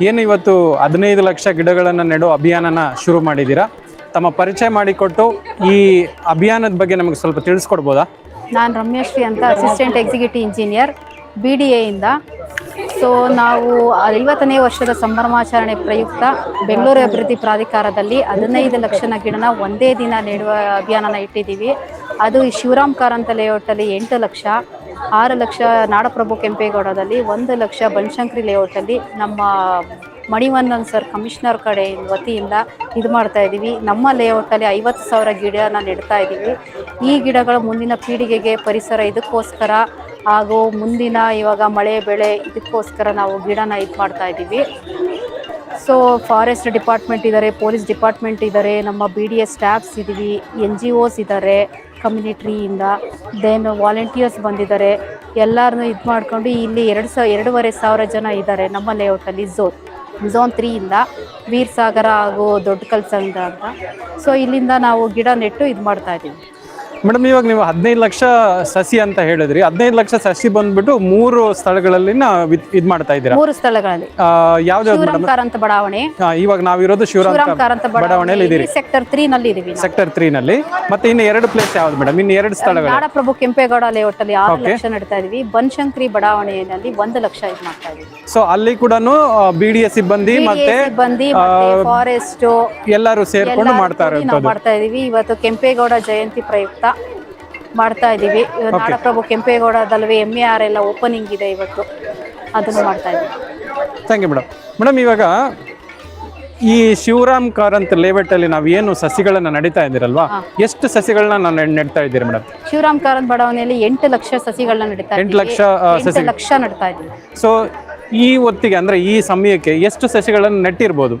ಏನು ಇವತ್ತು 15 ಲಕ್ಷ ಗಿಡಗಳನ್ನು ನೆಡೋ ಅಭಿಯಾನನ ಶುರು ಮಾಡಿದ್ದೀರಾ. ತಮ್ಮ ಪರಿಚಯ ಮಾಡಿಕೊಟ್ಟು ಈ ಅಭಿಯಾನದ ಬಗ್ಗೆ ನಮಗೆ ಸ್ವಲ್ಪ ತಿಳಿಸ್ಕೊಡ್ಬೋದಾ? ನಾನು ರಮ್ಯಶ್ರೀ ಅಂತ ಅಸಿಸ್ಟೆಂಟ್ ಎಕ್ಸಿಕ್ಯೂಟಿವ್ ಇಂಜಿನಿಯರ್ BDA ಇಂದ. ಸೊ ನಾವು 50ನೇ ವರ್ಷದ ಸಂಭ್ರಮಾಚರಣೆ ಪ್ರಯುಕ್ತ ಬೆಂಗಳೂರು ಅಭಿವೃದ್ಧಿ ಪ್ರಾಧಿಕಾರದಲ್ಲಿ 15 ಲಕ್ಷನ ಗಿಡನ ಒಂದೇ ದಿನ ನೆಡುವ ಅಭಿಯಾನನ ಇಟ್ಟಿದ್ದೀವಿ. ಅದು ಈ ಶಿವರಾಮ್ ಕಾರಂತ ಲೇಔಟಲ್ಲಿ 8 ಲಕ್ಷ, 6 ಲಕ್ಷ ನಾಡಪ್ರಭು ಕೆಂಪೇಗೌಡದಲ್ಲಿ, 1 ಲಕ್ಷ ಬನಶಂಕರಿ ಲೇಔಟಲ್ಲಿ ನಮ್ಮ ಮಣಿವಣ್ಣನ್ ಸರ್ ಕಮಿಷನರ್ ಕಡೆ ವತಿಯಿಂದ ಇದು ಮಾಡ್ತಾ ಇದ್ದೀವಿ. ನಮ್ಮ ಲೇಔಟಲ್ಲಿ 50,000 ಗಿಡನ ನೆಡ್ತಾ ಇದ್ದೀವಿ. ಈ ಗಿಡಗಳು ಮುಂದಿನ ಪೀಳಿಗೆಗೆ ಪರಿಸರ ಇದಕ್ಕೋಸ್ಕರ ಹಾಗೂ ಮುಂದಿನ ಇವಾಗ ಮಳೆ ಬೆಳೆ ಇದಕ್ಕೋಸ್ಕರ ನಾವು ಗಿಡನ ಇದು ಮಾಡ್ತಾ ಇದ್ದೀವಿ. ಸೊ ಫಾರೆಸ್ಟ್ ಡಿಪಾರ್ಟ್ಮೆಂಟ್ ಇದ್ದಾರೆ, ಪೊಲೀಸ್ ಡಿಪಾರ್ಟ್ಮೆಂಟ್ ಇದ್ದಾರೆ, ನಮ್ಮ BDA ಸ್ಟಾಫ್ಸ್ ಇದ್ದೀವಿ, NGOs ಇದ್ದಾರೆ ಕಮ್ಯುನಿಟಿಯಿಂದ, ದೆನ್ ವಾಲಂಟಿಯರ್ಸ್ ಬಂದಿದ್ದಾರೆ. ಎಲ್ಲರನ್ನೂ ಇದು ಮಾಡ್ಕೊಂಡು ಇಲ್ಲಿ 2,500 ಜನ ಇದ್ದಾರೆ ನಮ್ಮ ಲೇಔಟಲ್ಲಿ. ಝೋನ್ 3 ಇಂದ ವೀರ್ ಸಾಗರ ಹಾಗೂ ದೊಡ್ಡ ಕಲ್ಸಂದ ಅಂತ. ಸೊ ಇಲ್ಲಿಂದ ನಾವು ಗಿಡ ನೆಟ್ಟು ಇದು ಮಾಡ್ತಾ ಇದ್ದೀವಿ. ಮೇಡಮ್, ಇವಾಗ ನೀವು 15 ಲಕ್ಷ ಸಸಿ ಅಂತ ಹೇಳಿದ್ರಿ. 15 ಲಕ್ಷ ಸಸಿ ಬಂದ್ಬಿಟ್ಟು 3 ಸ್ಥಳಗಳಲ್ಲಿ ಇದು ಮಾಡ್ತಾ ಇದ್ದೀರಾ? 3 ಸ್ಥಳಗಳಲ್ಲಿ. ಯಾವ್ದು ಕಾರಂತ ಬಡಾವಣೆ, ಇವಾಗ ನಾವಿರೋದು ಶಿವರಾಮ್ ಕಾರಂತ ಬಡಾವಣೆಯಲ್ಲಿ ಇದೀರಿ. ಸೆಕ್ಟರ್ 3 ನಲ್ಲಿ ಇದೀವಿ. ಸೆಕ್ಟರ್ 3 ನಲ್ಲಿ. ಮತ್ತೆ ಇನ್ನು 2 ಪ್ಲೇಸ್ ಯಾವ್ದು ಮೇಡಮ್? ಇನ್ನು 2 ಸ್ಥಳಗಳು ನಾಡಪ್ರಭು ಕೆಂಪೇಗೌಡ ಲೇಔಟ್ ಅಲ್ಲಿ 6 ಲಕ್ಷ ನೆಡ್ತಾ ಇದೀವಿ. ಬನಶಂಕರಿ ಬಡಾವಣೆಯಲ್ಲಿ 1 ಲಕ್ಷ ಇದು ಮಾಡ್ತಾ ಇದೀವಿ. ಸೊ ಅಲ್ಲಿ ಕೂಡ BDA ಸಿಬ್ಬಂದಿ ಮತ್ತೆ ಫಾರೆಸ್ಟ್ ಎಲ್ಲರೂ ಸೇರ್ಕೊಂಡು ಮಾಡ್ತಾ ಇದೀವಿ. ಇವತ್ತು ಕೆಂಪೇಗೌಡ ಜಯಂತಿ ಪ್ರಯುಕ್ತ ಮಾಡ್ತಾ ಇದೀವಿ. ನಾಡಪ್ರಭು ಕೆಂಪೇಗೌಡದಲ್ವೇ MER ಎಲ್ಲ ಓಪನಿಂಗ್ ಇದೆ ಇವತ್ತು, ಅದನ್ನು ಮಾಡ್ತಾ ಇದೀವಿ. Thank you madam. ಮೇಡಮ್, ಇವಾಗ ಈ ಶಿವರಾಮ್ ಕಾರಂತ್ ಲೇಔಟ್ ಅಲ್ಲಿ ನಾವು ಏನು ಸಸಿಗಳನ್ನ ನಡೀತಾ ಇದ್ದೀರಲ್ವಾ, ಎಷ್ಟು ಸಸಿಗಳನ್ನ ನೆಡ್ತಾ ಇದ್ದೀರಿ ಮೇಡಮ್? ಶಿವರಾಮ್ ಕಾರಂತ್ ಬಡಾವಣೆಯಲ್ಲಿ 8 ಲಕ್ಷ ಸಸಿಗಳನ್ನ ನೆಡ್ತಾ ಇದ್ದೀವಿ. 8 ಲಕ್ಷ ನೆಡ್ತಾ ಇದ್ದೀವಿ. ಸೊ ಈ ಹೊತ್ತಿಗೆ ಅಂದ್ರೆ ಈ ಸಮಯಕ್ಕೆ ಎಷ್ಟು ಸಸಿಗಳನ್ನು ನೆಟ್ಟಿರ್ಬೋದು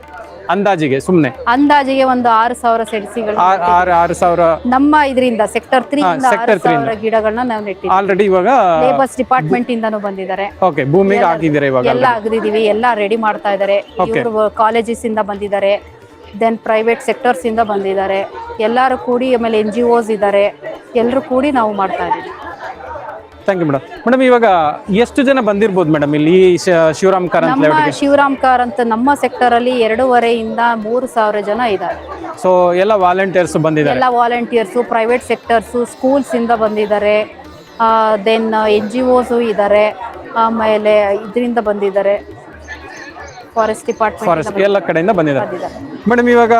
ಅಂದಾಜಿಗೆ? ಸುಮ್ಮನೆ ಅಂದಾಜಿಗೆ ಒಂದು 6,000 ಸಸಿಗಳು. 6,000 ನಮ್ಮ ಇದರಿಂದ ಸೆಕ್ಟರ್ 3 ಇಂದ 6,000 ಗಿಡಗಳನ್ನ ನಾವು ನೆಟ್ಟಿದ್ದೀವಿ. ಆಲ್ರೆಡಿ ಇವಾಗ ಲೇಬರ್ಸ್ ಡಿಪಾರ್ಟ್ಮೆಂಟ್ ಇಂದಾನು ಬಂದಿದ್ದಾರೆ. ಓಕೆ, ಭೂಮಿಗೆ ಹಾಕಿದ್ದೀರಾ ಇವಾಗ? ಎಲ್ಲ ಅಗದಿದೀವಿ, ಎಲ್ಲ ರೆಡಿ ಮಾಡ್ತಾ ಇದ್ದಾರೆ. ಇವರು ಕಾಲೇಜಸ್ ಇಂದ ಬಂದಿದ್ದಾರೆ, ದೆನ್ ಪ್ರೈವೇಟ್ ಸೆಕ್ಟರ್ಸ್ ಇಂದ ಬಂದಿದ್ದಾರೆ. ಎಲ್ಲರೂ ಕೂಡಿ, ಆಮೇಲೆ NGOs ಇದ್ದಾರೆ, ಎಲ್ಲರೂ ಕೂಡಿ ನಾವು ಮಾಡ್ತಾ ಇದ್ದೀವಿ. Thank you madam. ಮೇಡಮ್, ಇವಾಗ ಎಷ್ಟು ಜನ ಬಂದಿರ್ಬೋದು ಮೇಡಮ್ ಇಲ್ಲಿ ಶಿವರಾಮ್ ಕಾರಂತ್ ಲೇಔಟ್ಗೆ? ಶಿವರಾಮ್ ಕಾರಂತ್ ನಮ್ಮ ಸೆಕ್ಟರ್ ಅಲ್ಲಿ 2,500 ಇಂದ 3,000 ಜನ ಇದ್ದಾರೆ. ಸೊ ಎಲ್ಲ ವಾಲಂಟಿಯರ್ಸ್ ಬಂದಿದ್ದಾರೆ? ಎಲ್ಲ ವಾಲಂಟಿಯರ್ಸ್, ಪ್ರೈವೇಟ್ ಸೆಕ್ಟರ್ಸ್, ಸ್ಕೂಲ್ಸ್ ಇಂದ ಬಂದಿದ್ದಾರೆ, ದೆನ್ NGOs ಇದ್ದಾರೆ, ಆಮೇಲೆ ಇದರಿಂದ ಬಂದಿದ್ದಾರೆ, ಫಾರೆಸ್ಟ್ ಡಿಪಾರ್ಟ್ಮೆಂಟ್ ಎಲ್ಲ ಕಡೆಯಿಂದ ಬಂದಿದ್ದಾರೆ. ಮೇಡಮ್, ಇವಾಗ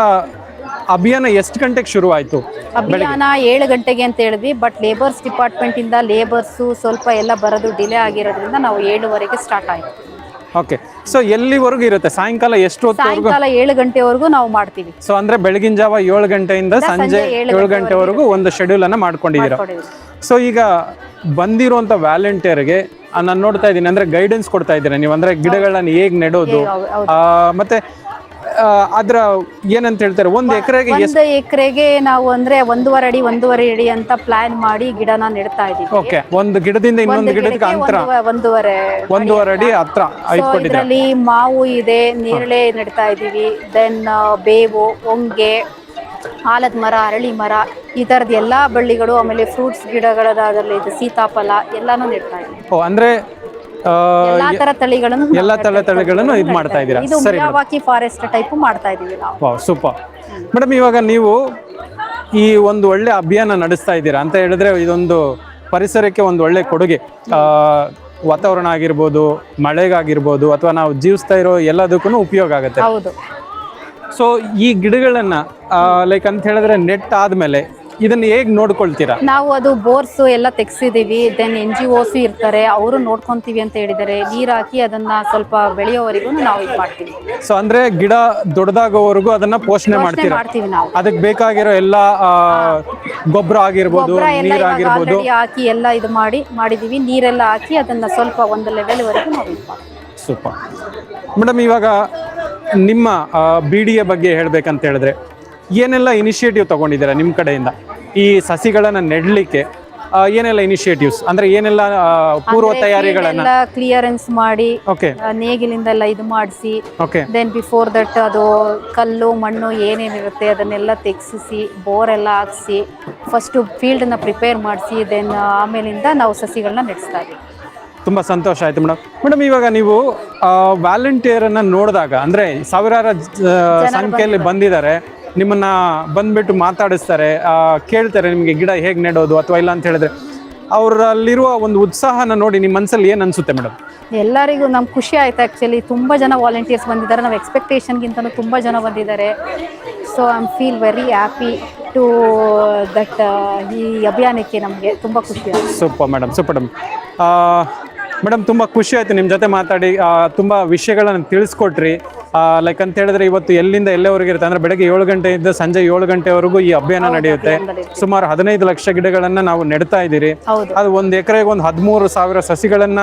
ಅಭಿಯಾನ ಎಷ್ಟು ಗಂಟೆಗೆ ಶುರು ಆಯ್ತು? ಅಭಿಯಾನ 7 ಗಂಟೆಗೆ ಅಂತ ಹೇಳಿದ್ವಿ. ಬಟ್ ಲೇಬರ್ಸ್ ಡಿಪಾರ್ಟ್ಮೆಂಟ್ ಇಂದ ಲೇಬರ್ಸು ಸ್ವಲ್ಪ ಎಲ್ಲ ಬರೋದು ಡಿಲೇ ಆಗಿರೋದ್ರಿಂದ ನಾವು 7:30ಗೆ ಸ್ಟಾರ್ಟ್ ಆಯ್ತು. ಓಕೆ. ಸೊ ಎಲ್ಲಿವರೆಗೂ ಇರುತ್ತೆ? ಸಾಯಂಕಾಲ ಎಷ್ಟು ಹೊತ್ತವರೆಗೂ? ಸಾಯಂಕಾಲ 7 ಗಂಟೆವರೆಗೂ ನಾವು ಮಾಡ್ತೀವಿ. ಸೊ ಅಂದ್ರೆ ಬೆಳಗಿನ ಜಾವ 7 ಗಂಟೆಯಿಂದ ಸಂಜೆ 7 ಗಂಟೆವರೆಗೂ ಒಂದು ಶೆಡ್ಯೂಲ್ ಅನ್ನ ಮಾಡ್ಕೊಂಡಿದ್ದೀರಾ. ಸೊ ಈಗ ಬಂದಿರುವಂತ ವ್ಯಾಲಂಟಿಯರ್ಗೆ ನಾನು ನೋಡ್ತಾ ಇದ್ದೀನಿ, ಅಂದ್ರೆ ಗೈಡೆನ್ಸ್ ಕೊಡ್ತಾ ಇದ್ದೀರಾ ನೀವು, ಅಂದ್ರೆ ಗಿಡಗಳನ್ನ ಹೇಗ್ ನೆಡೋದು, ಮತ್ತೆ ಅದ್ರ ಏನಂತ ಹೇಳ್ತಾರೆ, ಒಂದು ಎಕರೆಗೆ ನಾವು ಅಂದ್ರೆ 1.5 ಅಡಿ ಅಂತ ಪ್ಲಾನ್ ಮಾಡಿ ಗಿಡನ ನೆಡ್ತಾ ಇದೀವಿ. ಓಕೆ. ಒಂದು ಗಿಡದಿಂದ ಇನ್ನೊಂದು ಗಿಡಕ್ಕೆ ಅಂತರ 1.5 ಅಡಿ ಹತ್ರ ಇಟ್ಕೊಂಡಿದ್ದೀವಿ. ಇದರಲ್ಲಿ ಮಾವು ಇದೆ, ನೇರಳೆ ನೆಡ್ತಾ ಇದೀವಿ, ದೆನ್ ಬೇವು, ಹೊಂಗೆ, ಆಲದ ಮರ, ಅರಳಿ ಮರ, ಈ ತರದ ಎಲ್ಲಾ ಬಳ್ಳಿಗಳು, ಆಮೇಲೆ ಫ್ರೂಟ್ಸ್ ಗಿಡಗಳಾದಲ್ಲಿ ಸೀತಾಫಲ ಎಲ್ಲಾನು ನೆಡ್ತಾ ಇದೀವಿ. ಅಂದ್ರೆ ಎಲ್ಲಾ ತರ ತಳಿಗಳನ್ನು ಇದು ಮಾಡ್ತಾ ಇದ್ದೀರಾ? ಸರಿ, ಫಾರೆಸ್ಟ್ ಟೈಪ್ ಮಾಡ್ತಾ ಇದೀವಿ ನಾವು. Super madam. ಇವಾಗ ನೀವು ಈ ಒಂದು ಒಳ್ಳೆ ಅಭಿಯಾನ ನಡೆಸ್ತಾ ಇದ್ದೀರಾ ಅಂತ ಹೇಳಿದ್ರೆ, ಇದೊಂದು ಪರಿಸರಕ್ಕೆ ಒಂದು ಒಳ್ಳೆ ಕೊಡುಗೆ. ವಾತಾವರಣ ಆಗಿರ್ಬೋದು, ಮಳೆಗಾಗಿರ್ಬೋದು, ಅಥವಾ ನಾವು ಜೀವಿಸ್ತಾ ಇರೋ ಎಲ್ಲದಕ್ಕೂ ಉಪಯೋಗ ಆಗುತ್ತೆ. ಹೌದು. ಸೊ ಈ ಗಿಡಗಳನ್ನ ಲೈಕ್ ಅಂತ ಹೇಳಿದ್ರೆ ನೆಟ್ ಆದ್ಮೇಲೆ ಇದನ್ನ ಹೇಗ್ ನೋಡ್ಕೊಳ್ತೀರಾ? ನಾವು ಅದು ಬೋರ್ಸ್ ಎಲ್ಲ ತೆಗ್ಸಿದೀವಿ, ದೆನ್ NGOs ಇರ್ತಾರೆ, ಅವರು ನೋಡ್ಕೊಂತೀವಿ ಅಂತ ಹೇಳಿದ್ದಾರೆ. ನೀರ್ ಹಾಕಿ ಅದನ್ನ ಸ್ವಲ್ಪ ಬೆಳೆಯೋವರೆಗೂ ನಾವು ಇದು ಮಾಡ್ತೀವಿ. ಸೊ ಅಂದ್ರೆ ಗಿಡ ದೊಡ್ಡದಾಗೋವರೆಗೂ ಅದನ್ನ ಪೋಷಣೆ ಮಾಡ್ತೀವಿ ನಾವು. ಅದಕ್ಕೆ ಬೇಕಾಗಿರೋ ಎಲ್ಲ ಗೊಬ್ಬರ ಆಗಿರ್ಬೋದು, ನೀರ್ ಆಗಿರ್ಬೋದು ಹಾಕಿ ಎಲ್ಲ ಇದು ಮಾಡಿದೀವಿ. ನೀರೆಲ್ಲ ಹಾಕಿ ಅದನ್ನ ಸ್ವಲ್ಪ ಒಂದು ಲೆವೆಲ್ ವರೆಗೂ ನಾವು ಇದು ಮಾಡ್ತೀವಿ. Super madam. ಇವಾಗ ನಿಮ್ಮ BDA ಬಗ್ಗೆ ಹೇಳ್ಬೇಕಂತ ಹೇಳಿದ್ರೆ ಏನೆಲ್ಲ ಇನಿಷಿಯೇಟಿವ್ ತಗೊಂಡಿದ್ದೀರಾ ನಿಮ್ಮ ಕಡೆಯಿಂದ ಈ ಸಸಿಗಳನ್ನ ನೆಡಲಿಕ್ಕೆ? ಏನೆಲ್ಲ ಇನಿಷಿಯೇಟಿವ್ಸ್ ಅಂದ್ರೆ ಏನೆಲ್ಲ ಪೂರ್ವ ತಯಾರಿಗಳನ್ನ? ಕ್ಲಿಯರೆನ್ಸ್ ಮಾಡಿ, ನೇಗಿಲಿಂದ ಎಲ್ಲ ಇದು ಮಾಡಿಸಿ, ದೆನ್ ಬಿಫೋರ್ ದಟ್ ಅದು ಕಲ್ಲು ಮಣ್ಣು ಏನೇನಿರುತ್ತೆ ಅದನ್ನೆಲ್ಲ ತೆಗೆಸಿಸಿ, ಬೋರ್ ಎಲ್ಲ ಹಾಕ್ಸಿ, ಫಸ್ಟ್ ಫೀಲ್ಡ್ ನ ಪ್ರಿಪೇರ್ ಮಾಡಿಸಿ, ದೆನ್ ಆಮೇಲಿಂದ ನಾವು ಸಸಿಗಳನ್ನ ನೆಡ್ಸ್ತಾ ಇದ್ದೀವಿ. ತುಂಬ ಸಂತೋಷ ಆಯಿತು ಮೇಡಮ್ ಇವಾಗ ನೀವು ವ್ಯಾಲಂಟಿಯರನ್ನು ನೋಡಿದಾಗ ಅಂದರೆ ಸಾವಿರಾರು ಸಂಖ್ಯೆಯಲ್ಲಿ ಬಂದಿದ್ದಾರೆ, ನಿಮ್ಮನ್ನು ಬಂದುಬಿಟ್ಟು ಮಾತಾಡಿಸ್ತಾರೆ, ಕೇಳ್ತಾರೆ ನಿಮಗೆ ಗಿಡ ಹೇಗೆ ನೆಡೋದು ಅಥವಾ ಇಲ್ಲ ಅಂತ ಹೇಳಿದ್ರೆ ಅವರಲ್ಲಿರುವ ಒಂದು ಉತ್ಸಾಹನ ನೋಡಿ ನಿಮ್ಮ ಮನಸ್ಸಲ್ಲಿ ಏನು ಅನಿಸುತ್ತೆ ಮೇಡಮ್? ಎಲ್ಲರಿಗೂ ನಮ್ಗೆ ಖುಷಿ ಆಯ್ತು. ಆ್ಯಕ್ಚುಲಿ ತುಂಬ ಜನ ವಾಲಂಟಿಯರ್ಸ್ ಬಂದಿದ್ದಾರೆ, ನಾವು ಎಕ್ಸ್ಪೆಕ್ಟೇಷನ್ಗಿಂತಲೂ ತುಂಬ ಜನ ಬಂದಿದ್ದಾರೆ. So I am feel very happy to that ಈ ಅಭಿಯಾನಕ್ಕೆ ನಮಗೆ ತುಂಬ ಖುಷಿ ಆಯಿತು. Super madam. ಮೇಡಮ್ ತುಂಬ ಖುಷಿ ಆಯಿತು ನಿಮ್ಮ ಜೊತೆ ಮಾತಾಡಿ, ತುಂಬ ವಿಷಯಗಳನ್ನು ತಿಳಿಸ್ಕೊಟ್ರಿ. ಲೈಕ್ ಅಂತ ಹೇಳಿದ್ರೆ ಇವತ್ತು ಎಲ್ಲಿಂದ ಎಲ್ಲವರೆಗೆ ಇರುತ್ತೆ ಅಂದರೆ ಬೆಳಗ್ಗೆ 7 ಗಂಟೆಯಿಂದ ಸಂಜೆ 7 ಗಂಟೆವರೆಗೂ ಈ ಅಭಿಯಾನ ನಡೆಯುತ್ತೆ. ಸುಮಾರು 15 ಲಕ್ಷ ಗಿಡಗಳನ್ನು ನಾವು ನೆಡ್ತಾ ಇದ್ದೀರಿ. ಅದು 1 ಎಕರೆಗೆ ಒಂದು 13,000 ಸಸಿಗಳನ್ನ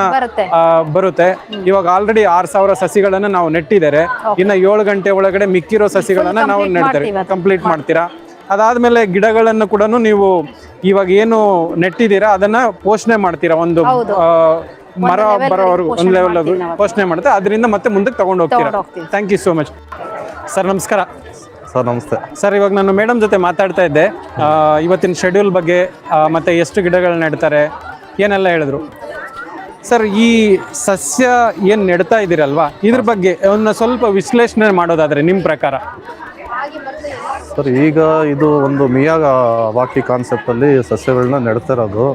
ಬರುತ್ತೆ. ಇವಾಗ ಆಲ್ರೆಡಿ 6,000 ಸಸಿಗಳನ್ನ ನಾವು ನೆಟ್ಟಿದ್ದಾರೆ. ಇನ್ನು 7 ಗಂಟೆ ಒಳಗಡೆ ಮಿಕ್ಕಿರೋ ಸಸಿಗಳನ್ನ ನಾವು ನೆಡ್ತಾರೆ, ಕಂಪ್ಲೀಟ್ ಮಾಡ್ತೀರಾ. ಅದಾದ್ಮೇಲೆ ಗಿಡಗಳನ್ನು ಕೂಡ ನೀವು ಇವಾಗ ಏನು ನೆಟ್ಟಿದ್ದೀರಾ ಅದನ್ನ ಪೋಷಣೆ ಮಾಡ್ತೀರಾ, ಒಂದು ಮರ ಬರೋವರೆಗೂ ಒಂದು ಲೆವೆಲ್ ಪೋಷಣೆ ಮಾಡುತ್ತೆ, ಅದರಿಂದ ಮತ್ತೆ ಮುಂದಕ್ಕೆ ತಗೊಂಡು ಹೋಗ್ತೀರಾ. Thank you so much sir. ನಮಸ್ಕಾರ ಸರ್. ನಮಸ್ತೆ ಸರ್. ಇವಾಗ ನಾನು ಮೇಡಮ್ ಜೊತೆ ಮಾತಾಡ್ತಾ ಇದ್ದೆ ಇವತ್ತಿನ ಶೆಡ್ಯೂಲ್ ಬಗ್ಗೆ, ಮತ್ತೆ ಎಷ್ಟು ಗಿಡಗಳು ನೆಡ್ತಾರೆ ಏನೆಲ್ಲ ಹೇಳಿದ್ರು. ಸರ್, ಈ ಸಸ್ಯ ಏನು ನೆಡ್ತಾ ಇದ್ದೀರಲ್ವಾ, ಇದ್ರ ಬಗ್ಗೆ ಒಂದು ಸ್ವಲ್ಪ ವಿಶ್ಲೇಷಣೆ ಮಾಡೋದಾದ್ರೆ ನಿಮ್ಮ ಪ್ರಕಾರ? ಸರ್, ಈಗ ಇದು ಒಂದು ಮಿಯಾವಾಕಿ ಕಾನ್ಸೆಪ್ಟಲ್ಲಿ ಸಸ್ಯಗಳನ್ನ ನೆಡ್ತಿರೋದು.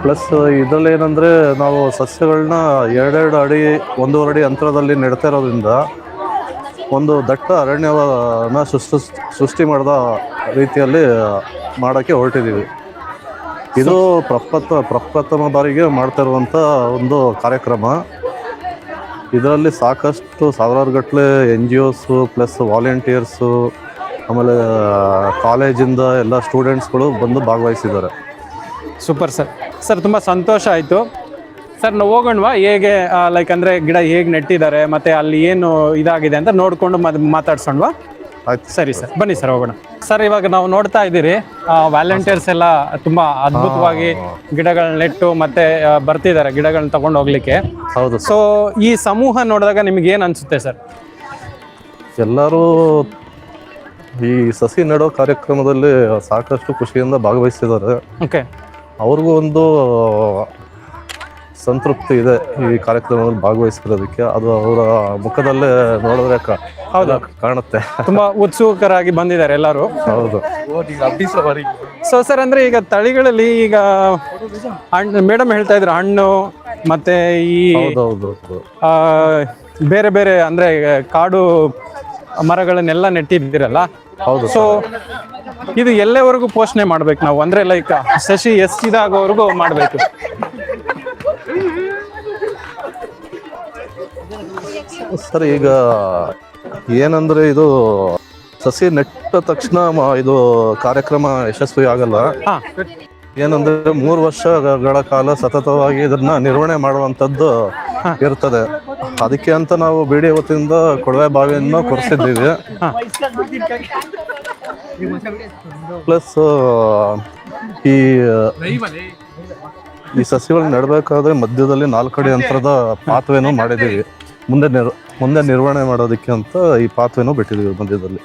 ಪ್ಲಸ್ ಇದರಲ್ಲಿ ಏನಂದರೆ ನಾವು ಸಸ್ಯಗಳನ್ನ 2 ಅಡಿ 1.5 ಅಡಿ ಅಂತರದಲ್ಲಿ ನೆಡ್ತಾ ಇರೋದ್ರಿಂದ ಒಂದು ದಟ್ಟ ಅರಣ್ಯವನ್ನು ಸೃಷ್ಟಿ ಮಾಡಿದ ರೀತಿಯಲ್ಲಿ ಮಾಡೋಕ್ಕೆ ಹೊರಟಿದ್ದೀವಿ. ಇದು ಪ್ರಪ್ರಥಮ ಬಾರಿಗೆ ಮಾಡ್ತಾ ಇರುವಂಥ ಒಂದು ಕಾರ್ಯಕ್ರಮ. ಇದರಲ್ಲಿ ಸಾಕಷ್ಟು ಸಾವಿರಾರು ಗಟ್ಟಲೆ NGOs ಪ್ಲಸ್ ವಾಲಂಟಿಯರ್ಸು, ಆಮೇಲೆ ಕಾಲೇಜಿಂದ ಎಲ್ಲ ಸ್ಟೂಡೆಂಟ್ಸ್ಗಳು ಬಂದು ಭಾಗವಹಿಸಿದ್ದಾರೆ. Super sir. ಸರ್, ತುಂಬ ಸಂತೋಷ ಆಯಿತು. ಸರ್, ನಾವು ಹೋಗೋಣವಾ? ಹೇಗೆ ಲೈಕ್ ಅಂದರೆ ಗಿಡ ಹೇಗೆ ನೆಟ್ಟಿದ್ದಾರೆ ಮತ್ತು ಅಲ್ಲಿ ಏನು ಇದಾಗಿದೆ ಅಂತ ನೋಡಿಕೊಂಡು ಮಾತಾಡ್ಸೋಣವಾ? ಆಯ್ತು, ಸರಿ ಸರ್, ಬನ್ನಿ ಸರ್ ಹೋಗೋಣ. ಸರ್, ಇವಾಗ ನಾವು ನೋಡ್ತಾ ಇದ್ದೀರಿ ವ್ಯಾಲಂಟಿಯರ್ಸ್ ಎಲ್ಲ ತುಂಬ ಅದ್ಭುತವಾಗಿ ಗಿಡಗಳನ್ನ ನೆಟ್ಟು ಮತ್ತೆ ಬರ್ತಿದ್ದಾರೆ ಗಿಡಗಳನ್ನ ತಗೊಂಡು ಹೋಗ್ಲಿಕ್ಕೆ. ಹೌದು. ಸೊ ಈ ಸಮೂಹ ನೋಡಿದಾಗ ನಿಮ್ಗೆ ಏನು ಅನಿಸುತ್ತೆ ಸರ್? ಎಲ್ಲರೂ ಈ ಸಸಿ ನೆಡೋ ಕಾರ್ಯಕ್ರಮದಲ್ಲಿ ಸಾಕಷ್ಟು ಖುಷಿಯಿಂದ ಭಾಗವಹಿಸಿದ್ದಾರೆ. ಓಕೆ. ಅವ್ರಿಗೂ ಒಂದು ಸಂತೃಪ್ತಿ ಇದೆ ಈ ಕಾರ್ಯಕ್ರಮದಲ್ಲಿ ಭಾಗವಹಿಸಿರೋದಕ್ಕೆ. ಅದು ಅವರ ಮುಖದಲ್ಲೇ ನೋಡಿದ್ರೆ ಕಾಣುತ್ತೆ. ತುಂಬಾ ಉತ್ಸುಕರಾಗಿ ಬಂದಿದ್ದಾರೆ ಎಲ್ಲರೂ. ಹೌದು. ಸೊ ಸರ್, ಅಂದ್ರೆ ಈಗ ತಳಿಗಳಲ್ಲಿ ಈಗ ಮೇಡಮ್ ಹೇಳ್ತಾ ಇದ್ರು ಹಣ್ಣು ಮತ್ತೆ ಈ ಬೇರೆ ಬೇರೆ ಅಂದ್ರೆ ಕಾಡು ಮರಗಳನ್ನೆಲ್ಲ ನೆಟ್ಟಿದ್ದೀರಲ್ಲ. ಹೌದು. ಸೊ ಇದು ಎಲ್ಲವರೆಗೂ ಪೋಷಣೆ ಮಾಡ್ಬೇಕು ನಾವು, ಅಂದ್ರೆ ಲೈಕ್ ಸಸಿ ಎಷ್ಟಿದಾಗೋವರೆಗೂ ಮಾಡಬೇಕು? ಸರ್, ಈಗ ಏನಂದ್ರೆ ಇದು ಸಸಿ ನೆಟ್ಟ ತಕ್ಷಣ ಇದು ಕಾರ್ಯಕ್ರಮ ಯಶಸ್ವಿ ಆಗಲ್ಲ. ಏನಂದ್ರೆ 3 ವರ್ಷಗಳ ಕಾಲ ಸತತವಾಗಿ ಇದನ್ನ ನಿರ್ವಹಣೆ ಮಾಡುವಂಥದ್ದು ಇರ್ತದೆ. ಅದಕ್ಕೆ ಅಂತ ನಾವು BDA ವತಿಯಿಂದ ಕೊಳವೆ ಬಾವಿಯನ್ನು ಕೊರೆಸಿದ್ದೀವಿ. ಪ್ಲಸ್ ಈ ಸಸಿಗಳನ್ನ ನೆಡಬೇಕಾದ್ರೆ ಮಧ್ಯದಲ್ಲಿ 4 ಅಡಿ ಅಂತರದ ಪಾತ್ವೆನೂ ಮಾಡಿದ್ದೀವಿ. ಮುಂದೆ ನಿರ್ವಹಣೆ ಮಾಡೋದಕ್ಕೆ ಅಂತ ಈ ಪಾತ್ವೆನೂ ಬಿಟ್ಟಿದ್ದೀವಿ ಮಧ್ಯದಲ್ಲಿ.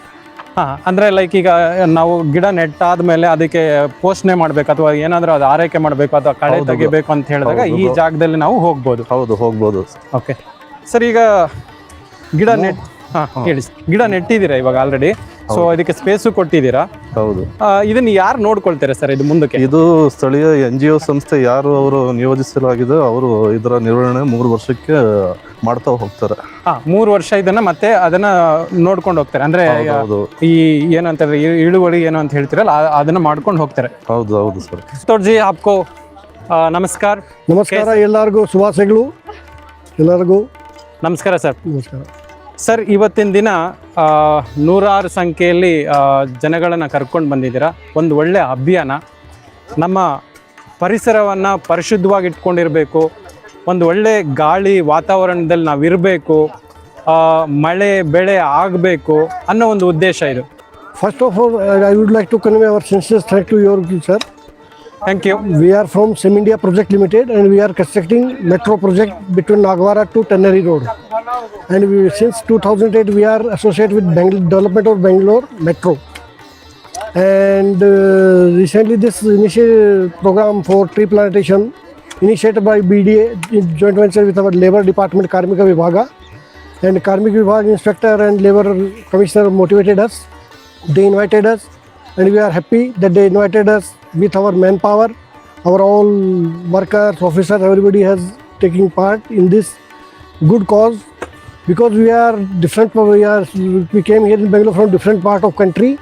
ಅಂದ್ರೆ ಲೈಕ್ ಈಗ ನಾವು ಗಿಡ ನೆಟ್ಟಾದ್ಮೇಲೆ ಅದಕ್ಕೆ ಪೋಷಣೆ ಮಾಡ್ಬೇಕು ಅಥವಾ ಏನಾದ್ರೂ ಅದು ಆರೈಕೆ ಮಾಡ್ಬೇಕು ಅಥವಾ ಕಳೆ ತೆಗಿಬೇಕು ಅಂತ ಹೇಳಿದಾಗ ಈ ಜಾಗದಲ್ಲಿ ನಾವು ಹೋಗ್ಬೋದು. ಹೌದು, ಹೋಗ್ಬೋದು. ಓಕೆ ಸರ್, ಈಗ ಗಿಡ ಹೇಳಿ. ಗಿಡ ನೆಟ್ಟಿದ್ದೀರಾ ಇವಾಗ ಆಲ್ರೆಡಿ, ಸೊ ಇದಕ್ಕೆ ಸ್ಪೇಸು ಕೊಟ್ಟಿದ್ದೀರಾ. ಹೌದು. ಇದನ್ನ ಯಾರು ನೋಡ್ಕೊಳ್ತಾರೆ ಸರ್ ಇದು ಮುಂದಕ್ಕೆ? ಇದು ಸ್ಥಳೀಯ NGO ಸಂಸ್ಥೆ ಯಾರು ಅವರು ನಿಯೋಜಿಸಲಾಗಿದೆ, ಅವರು ಇದರ ನಿರ್ವಹಣೆ 3 ವರ್ಷಕ್ಕೆ ಮಾಡ್ತಾ ಹೋಗ್ತಾರೆ. 3 ವರ್ಷ ಇದನ್ನ ಮತ್ತೆ ಅದನ್ನ ನೋಡ್ಕೊಂಡು ಹೋಗ್ತಾರೆ. ಅಂದ್ರೆ ಈ ಏನಂತ ಇಳುವರಿ ಏನು ಅಂತ ಹೇಳ್ತಿರಲ್ಲ ಅದನ್ನ ಮಾಡ್ಕೊಂಡು ಹೋಗ್ತಾರೆ. ಹೌದು, ಹೌದು ಸರ್. ತೋರ್ಜಿ ಆಪ್ಕೋ ನಮಸ್ಕಾರ. ನಮಸ್ಕಾರ, ಎಲ್ಲರಿಗೂ ಶುಭಾಶಯಗಳು. ಎಲ್ಲರಿಗೂ ನಮಸ್ಕಾರ ಸರ್. ನಮಸ್ಕಾರ ಸರ್. ಇವತ್ತಿನ ದಿನ 100 ಸಂಖ್ಯೆಯಲ್ಲಿ ಜನಗಳನ್ನು ಕರ್ಕೊಂಡು ಬಂದಿದ್ದೀರಾ. ಒಂದು ಒಳ್ಳೆಯ ಅಭಿಯಾನ. ನಮ್ಮ ಪರಿಸರವನ್ನು ಪರಿಶುದ್ಧವಾಗಿ ಇಟ್ಕೊಂಡಿರಬೇಕು, ಒಂದು ಒಳ್ಳೆ ಗಾಳಿ ವಾತಾವರಣದಲ್ಲಿ ನಾವು ಇರಬೇಕು, ಮಳೆ ಬೆಳೆ ಆಗಬೇಕು ಅನ್ನೋ ಒಂದು ಉದ್ದೇಶ ಇದು. First of all I would like to convey our sincere thanks to your sir. Thank you. We are from Sim India Project Limited and we are constructing metro project between Nagwara to Tenneri Road. And since 2008 we are associated with development of Bangalore Metro. And recently this initial program for tree plantation initiated by BDA in joint venture with our Labor Department, Karmika Vibhaga. And Karmik Vibhag Inspector and Labor Commissioner motivated us. They invited us, and we are happy that they invited us with our manpower. Our all workers, officers, everybody has taken part in this good cause, because we are different. We came here in Bangalore from different part of country.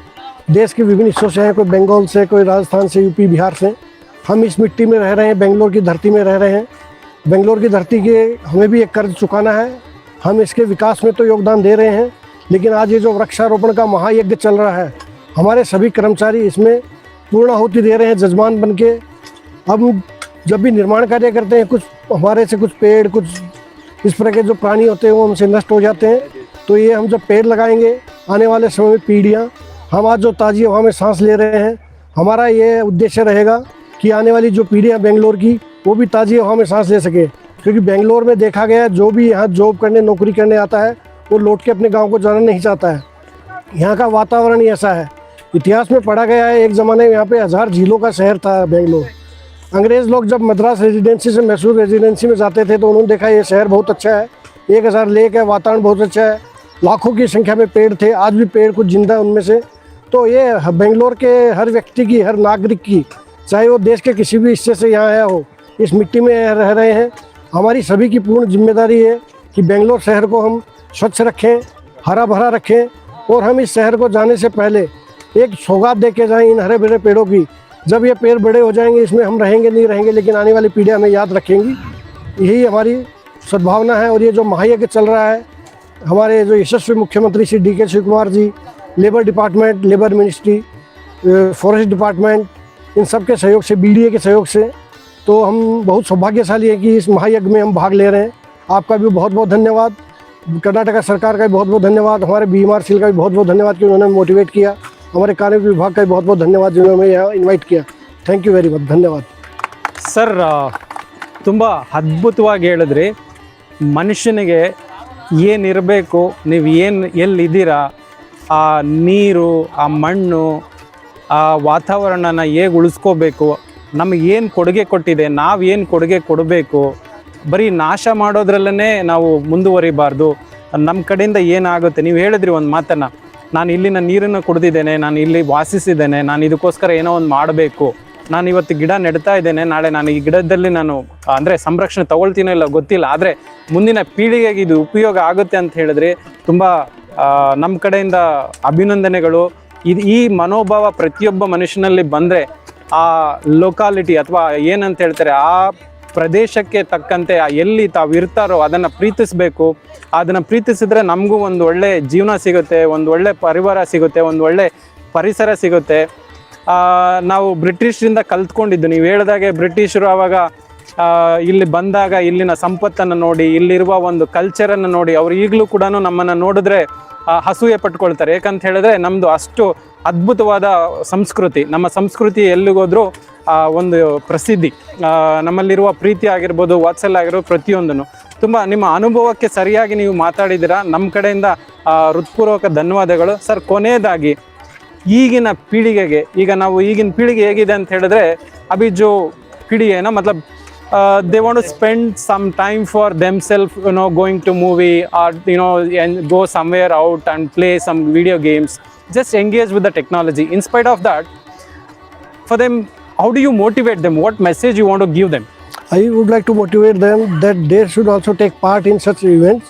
देश के विभिन्न हिस्सों से हैं, कोई बंगाल से, कोई राजस्थान से, यूपी, बिहार से. हम इस मिट्टी में रह रहे हैं, बेंगलोर की धरती में रह रहे हैं. बेंगलोर की धरती के हमें भी एक कर्ज चुकाना है. हम इसके विकास में तो योगदान दे रहे हैं, लेकिन आज ये जो वृक्षारोपण का महायज्ञ चल रहा है, हमारे सभी कर्मचारी इसमें पूर्णाहुति दे रहे हैं जजमान बन के. अब जब भी निर्माण कार्य करते हैं, कुछ हमारे से कुछ पेड़, कुछ इस तरह के जो प्राणी होते हैं वो हमसे नष्ट हो जाते हैं. तो ये हम जब पेड़ लगाएंगे, आने वाले समय में पीढ़ियाँ, हम आज जो ताज़ी हवा में सांस ले रहे हैं, हमारा ये उद्देश्य रहेगा कि आने वाली जो पीढ़ियाँ बेंगलोर की, वो भी ताज़ी हवा में सांस ले सके. क्योंकि बेंगलोर में देखा गया है, जो भी यहाँ जॉब करने, नौकरी करने आता है, वो लौट के अपने गांव को जाना नहीं चाहता है. यहाँ का वातावरण ही ऐसा है. इतिहास में पढ़ा गया है, एक ज़माने में यहाँ पे 1000 झीलों का शहर था बेंगलोर. अंग्रेज़ लोग जब मद्रास रेजिडेंसी से मैसूर रेजिडेंसी में जाते थे, तो उन्होंने देखा ये शहर बहुत अच्छा है, 1000 लेक है, वातावरण बहुत अच्छा है, लाखों की संख्या में पेड़ थे, आज भी पेड़ कुछ जिंदा है उनमें से. तो ये बेंगलोर के हर व्यक्ति की, हर नागरिक की, चाहे वो देश के किसी भी हिस्से से यहाँ आया हो, इस मिट्टी में रह रहे हैं, हमारी सभी की पूर्ण जिम्मेदारी है कि बेंगलोर शहर को हम स्वच्छ रखें, हरा भरा रखें. और हम इस शहर को जाने से पहले एक सौगात दे के जाएँ इन हरे भरे पेड़ों की. जब ये पेड़ बड़े हो जाएंगे, इसमें हम रहेंगे नहीं रहेंगे, लेकिन आने वाली पीढ़ियाँ हमें याद रखेंगी. यही हमारी सद्भावना है. और ये जो महायज्ञ चल रहा है, हमारे जो यशस्वी मुख्यमंत्री Shri DK Shiv Kumar ji, labour department, labour ministry, forest department, इन सब के सहयोग से, BDA के सहयोग से, तो हम बहुत सौभाग्यशाली हैं कि इस महायज्ञ में हम भाग ले रहे हैं. आपका भी बहुत बहुत धन्यवाद. कर्नाटक सरकार का भी बहुत बहुत धन्यवाद. हमारे BMRCL का भी बहुत बहुत धन्यवाद कि उन्होंने मोटिवेट किया. हमारे कार्मिक विभाग का भी बहुत बहुत धन्यवाद जिन्होंने हमें यहाँ इन्वाइट किया. Thank you very much. ಧನ್ಯವಾದ ಸರ್. ತುಂಬ ಅದ್ಭುತವಾಗಿ ಹೇಳಿದ್ರಿ. ಮನುಷ್ಯನಿಗೆ ಏನಿರಬೇಕು, ನೀವು ಎಲ್ಲಿದ್ದೀರಾ, ಆ ನೀರು, ಆ ಮಣ್ಣು, ಆ ವಾತಾವರಣನ ಹೇಗೆ ಉಳಿಸ್ಕೋಬೇಕು, ನಮಗೇನು ಕೊಡುಗೆ ಕೊಟ್ಟಿದೆ, ನಾವೇನು ಕೊಡುಗೆ ಕೊಡಬೇಕು, ಬರೀ ನಾಶ ಮಾಡೋದ್ರಲ್ಲೇ ನಾವು ಮುಂದುವರಿಬಾರ್ದು. ನಮ್ಮ ಕಡೆಯಿಂದ ಏನಾಗುತ್ತೆ, ನೀವು ಹೇಳಿದ್ರಿ ಒಂದು ಮಾತನ್ನು, ನಾನು ಇಲ್ಲಿನ ನೀರನ್ನು ಕುಡಿದಿದ್ದೇನೆ, ನಾನು ಇಲ್ಲಿ ವಾಸಿಸಿದ್ದೇನೆ, ನಾನು ಇದಕ್ಕೋಸ್ಕರ ಏನೋ ಒಂದು ಮಾಡಬೇಕು, ನಾನು ಇವತ್ತು ಗಿಡ ನೆಡ್ತಾ ಇದ್ದೇನೆ, ನಾಳೆ ನಾನು ಈ ಗಿಡದಲ್ಲಿ ನಾನು ಅಂದರೆ ಸಂರಕ್ಷಣೆ ತಗೊಳ್ತೀನೋ ಇಲ್ಲ ಗೊತ್ತಿಲ್ಲ, ಆದರೆ ಮುಂದಿನ ಪೀಳಿಗೆಗೆ ಇದು ಉಪಯೋಗ ಆಗುತ್ತೆ ಅಂತ ಹೇಳಿದ್ರೆ ತುಂಬ ನಮ್ಮ ಕಡೆಯಿಂದ ಅಭಿನಂದನೆಗಳು. ಈ ಮನೋಭಾವ ಪ್ರತಿಯೊಬ್ಬ ಮನುಷ್ಯನಲ್ಲಿ ಬಂದರೆ ಆ ಲೊಕಾಲಿಟಿ ಅಥವಾ ಏನಂತ ಹೇಳ್ತಾರೆ, ಆ ಪ್ರದೇಶಕ್ಕೆ ತಕ್ಕಂತೆ ಎಲ್ಲಿ ತಾವು ಇರ್ತಾರೋ ಅದನ್ನು ಪ್ರೀತಿಸಬೇಕು. ಅದನ್ನು ಪ್ರೀತಿಸಿದ್ರೆ ನಮಗೂ ಒಂದು ಒಳ್ಳೆ ಜೀವನ ಸಿಗುತ್ತೆ, ಒಂದು ಒಳ್ಳೆ ಪರಿವಾರ ಸಿಗುತ್ತೆ, ಒಂದು ಒಳ್ಳೆ ಪರಿಸರ ಸಿಗುತ್ತೆ. ನಾವು ಬ್ರಿಟಿಷರಿಂದ ಕಲ್ತ್ಕೊಂಡಿದ್ದು, ನೀವು ಹೇಳಿದಾಗೆ ಬ್ರಿಟಿಷರು ಆವಾಗ ಇಲ್ಲಿ ಬಂದಾಗ ಇಲ್ಲಿನ ಸಂಪತ್ತನ್ನು ನೋಡಿ, ಇಲ್ಲಿರುವ ಒಂದು ಕಲ್ಚರನ್ನು ನೋಡಿ ಅವರು ಈಗಲೂ ಕೂಡ ನಮ್ಮನ್ನು ನೋಡಿದ್ರೆ ಅಸೂಯೆ ಪಟ್ಕೊಳ್ತಾರೆ. ಯಾಕಂತ ಹೇಳಿದ್ರೆ ನಮ್ಮದು ಅಷ್ಟು ಅದ್ಭುತವಾದ ಸಂಸ್ಕೃತಿ. ನಮ್ಮ ಸಂಸ್ಕೃತಿ ಎಲ್ಲಿಗೋದ್ರೂ ಒಂದು ಪ್ರಸಿದ್ಧಿ. ನಮ್ಮಲ್ಲಿರುವ ಪ್ರೀತಿ ಆಗಿರ್ಬೋದು, ವಾತ್ಸಲ್ಯ ಆಗಿರ್ಬೋದು, ಪ್ರತಿಯೊಂದನ್ನು ತುಂಬ ನಿಮ್ಮ ಅನುಭವಕ್ಕೆ ಸರಿಯಾಗಿ ನೀವು ಮಾತಾಡಿದ್ದೀರಾ. ನಮ್ಮ ಕಡೆಯಿಂದ ಹೃತ್ಪೂರ್ವಕ ಧನ್ಯವಾದಗಳು ಸರ್. ಕೊನೆಯದಾಗಿ ಈಗಿನ ಪೀಳಿಗೆಗೆ, ಈಗ ನಾವು ಈಗಿನ ಪೀಳಿಗೆ ಹೇಗಿದೆ ಅಂತ ಹೇಳಿದ್ರೆ, ಅಭಿ ಜೋ ಪೀಳಿಗೆ ಏನೋ ಮತ್ಲಬ್ they want to spend some time for themselves, going to movie or and go somewhere out and play some video games, just engage with the technology. In spite of that, for them, how do you motivate them? What message you want to give them? I would like to motivate them that they should also take part in such events.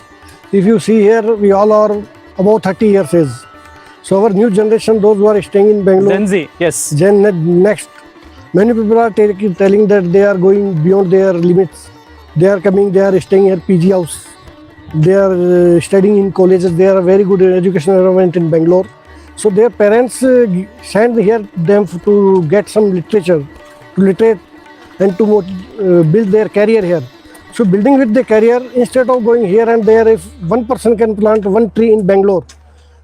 If you see here, we all are about 30 years age. So our new generation, those who are staying in Bangalore, Gen Z, yes. Gen Next, many people are telling that they are going beyond their limits. They are coming, they are staying at PG house. They are studying in colleges. They are a very good educational environment in Bangalore. So their parents send here them to get some literature, to literate and to build their career here. So building with the career, instead of going here and there, if one person can plant one tree in Bangalore,